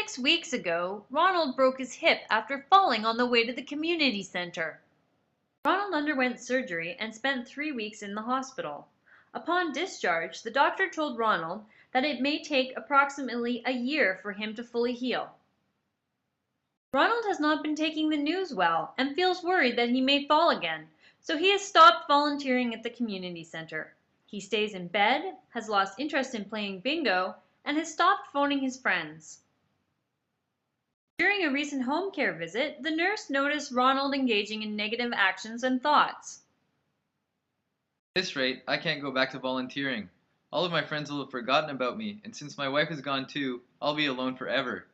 6 weeks ago, Ronald broke his hip after falling on the way to the community center. Ronald underwent surgery and spent 3 weeks in the hospital. Upon discharge, the doctor told Ronald that it may take approximately a year for him to fully heal. Ronald has not been taking the news well and feels worried that he may fall again, so he has stopped volunteering at the community center. He stays in bed, has lost interest in playing bingo, and has stopped phoning his friends. During a recent home care visit, the nurse noticed Ronald engaging in negative actions and thoughts. At this rate, I can't go back to volunteering. All of my friends will have forgotten about me, and since my wife is gone too, I'll be alone forever.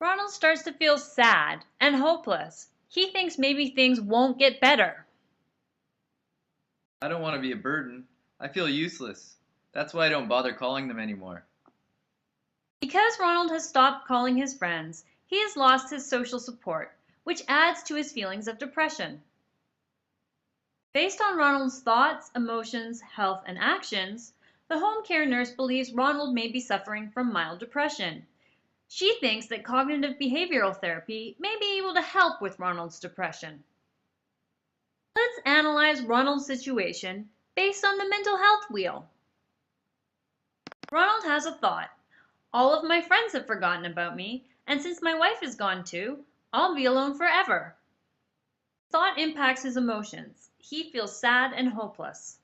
Ronald starts to feel sad and hopeless. He thinks maybe things won't get better. I don't want to be a burden. I feel useless. That's why I don't bother calling them anymore. Because Ronald has stopped calling his friends, he has lost his social support, which adds to his feelings of depression. Based on Ronald's thoughts, emotions, health, and actions, the home care nurse believes Ronald may be suffering from mild depression. She thinks that cognitive behavioral therapy may be able to help with Ronald's depression. Let's analyze Ronald's situation based on the mental health wheel. Ronald has a thought. All of my friends have forgotten about me, and since my wife is gone too, I'll be alone forever. Thought impacts his emotions. He feels sad and hopeless.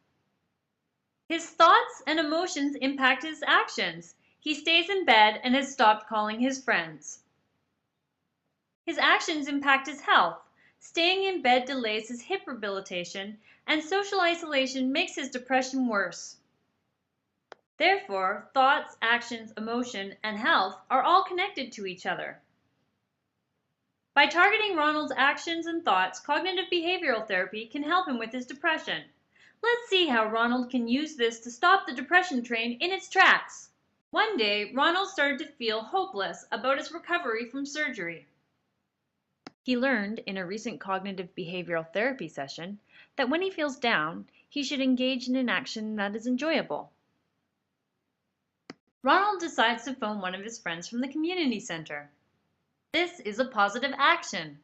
His thoughts and emotions impact his actions. He stays in bed and has stopped calling his friends. His actions impact his health. Staying in bed delays his hip rehabilitation, and social isolation makes his depression worse. Therefore, thoughts, actions, emotion, and health are all connected to each other. By targeting Ronald's actions and thoughts, cognitive behavioral therapy can help him with his depression. Let's see how Ronald can use this to stop the depression train in its tracks. One day, Ronald started to feel hopeless about his recovery from surgery. He learned in a recent cognitive behavioral therapy session that when he feels down, he should engage in an action that is enjoyable. Ronald decides to phone one of his friends from the community center. This is a positive action.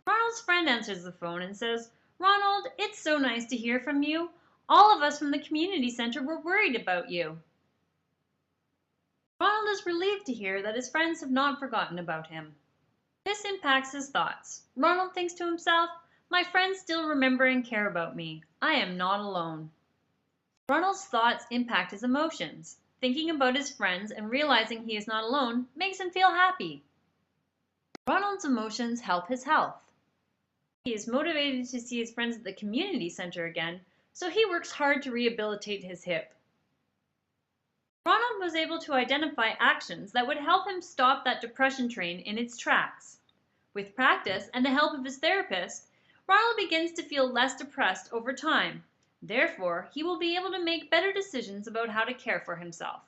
Ronald's friend answers the phone and says, "Ronald, it's so nice to hear from you. All of us from the community center were worried about you." Ronald is relieved to hear that his friends have not forgotten about him. This impacts his thoughts. Ronald thinks to himself, "My friends still remember and care about me. I am not alone." Ronald's thoughts impact his emotions. Thinking about his friends and realizing he is not alone makes him feel happy. Ronald's emotions help his health. He is motivated to see his friends at the community center again, so he works hard to rehabilitate his hip. Ronald was able to identify actions that would help him stop that depression train in its tracks. With practice and the help of his therapist, Ronald begins to feel less depressed over time. Therefore, he will be able to make better decisions about how to care for himself.